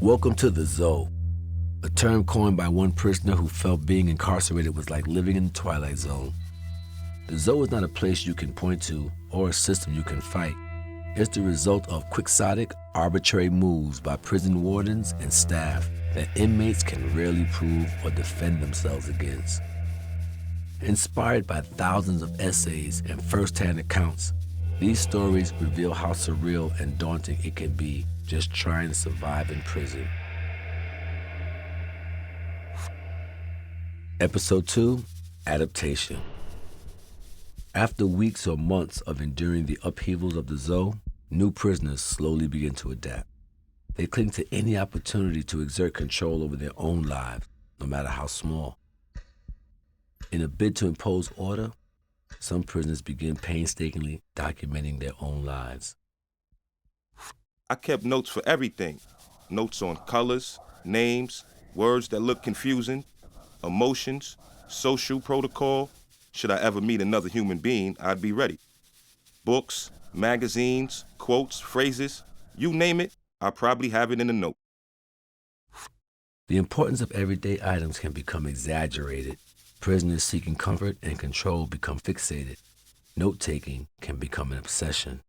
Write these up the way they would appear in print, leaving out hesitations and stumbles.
Welcome to the Zoo, a term coined by one prisoner who felt being incarcerated was like living in the Twilight Zone. The Zoo is not a place you can point to or a system you can fight. It's the result of quixotic, arbitrary moves by prison wardens and staff that inmates can rarely prove or defend themselves against. Inspired by thousands of essays and first-hand accounts, these stories reveal how surreal and daunting it can be just trying to survive in prison. Episode 2, Adaptation. After weeks or months of enduring the upheavals of the zoo, new prisoners slowly begin to adapt. They cling to any opportunity to exert control over their own lives, no matter how small. In a bid to impose order, some prisoners begin painstakingly documenting their own lives. I kept notes for everything. Notes on colors, names, words that look confusing, emotions, social protocol. Should I ever meet another human being, I'd be ready. Books, magazines, quotes, phrases, you name it, I probably have it in a note. The importance of everyday items can become exaggerated. Prisoners seeking comfort and control become fixated. Note-taking can become an obsession.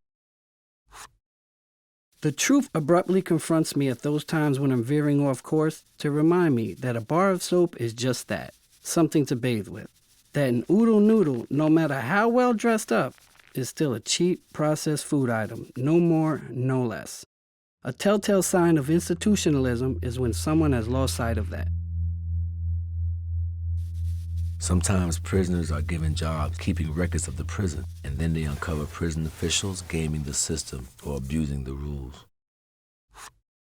The truth abruptly confronts me at those times when I'm veering off course to remind me that a bar of soap is just that, something to bathe with. That an oodle noodle, no matter how well dressed up, is still a cheap, processed food item, no more, no less. A telltale sign of institutionalism is when someone has lost sight of that. Sometimes prisoners are given jobs keeping records of the prison, and then they uncover prison officials gaming the system or abusing the rules.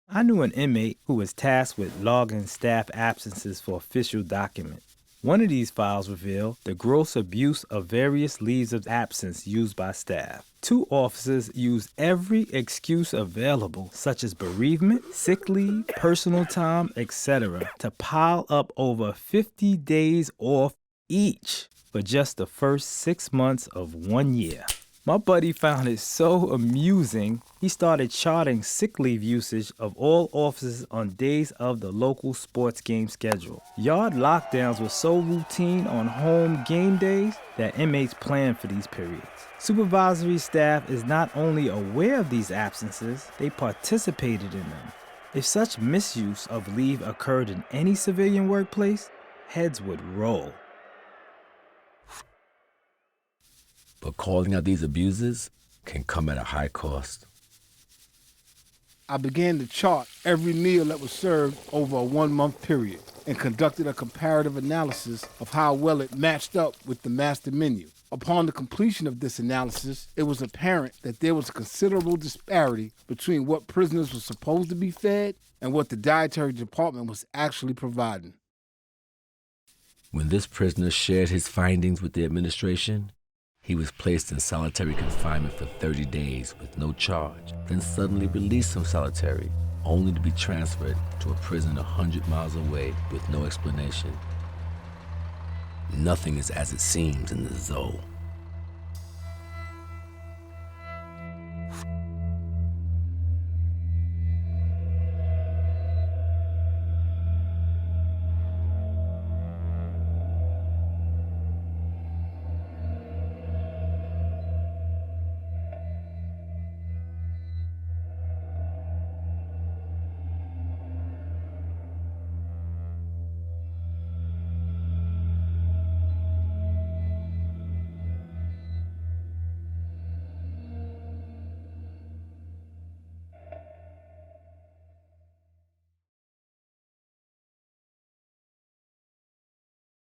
I knew an inmate who was tasked with logging staff absences for official documents. One of these files revealed the gross abuse of various leaves of absence used by staff. 2 officers used every excuse available, such as bereavement, sick leave, personal time, etc., to pile up over 50 days off each for just the first 6 months of 1 year. My buddy found it so amusing, he started charting sick leave usage of all officers on days of the local sports game schedule. Yard lockdowns were so routine on home game days that inmates planned for these periods. Supervisory staff is not only aware of these absences, they participated in them. If such misuse of leave occurred in any civilian workplace, heads would roll. But calling out these abuses can come at a high cost. I began to chart every meal that was served over a 1-month period and conducted a comparative analysis of how well it matched up with the master menu. Upon the completion of this analysis, it was apparent that there was a considerable disparity between what prisoners were supposed to be fed and what the dietary department was actually providing. When this prisoner shared his findings with the administration, he was placed in solitary confinement for 30 days with no charge, then suddenly released from solitary, only to be transferred to a prison 100 miles away with no explanation. Nothing is as it seems in the zoo.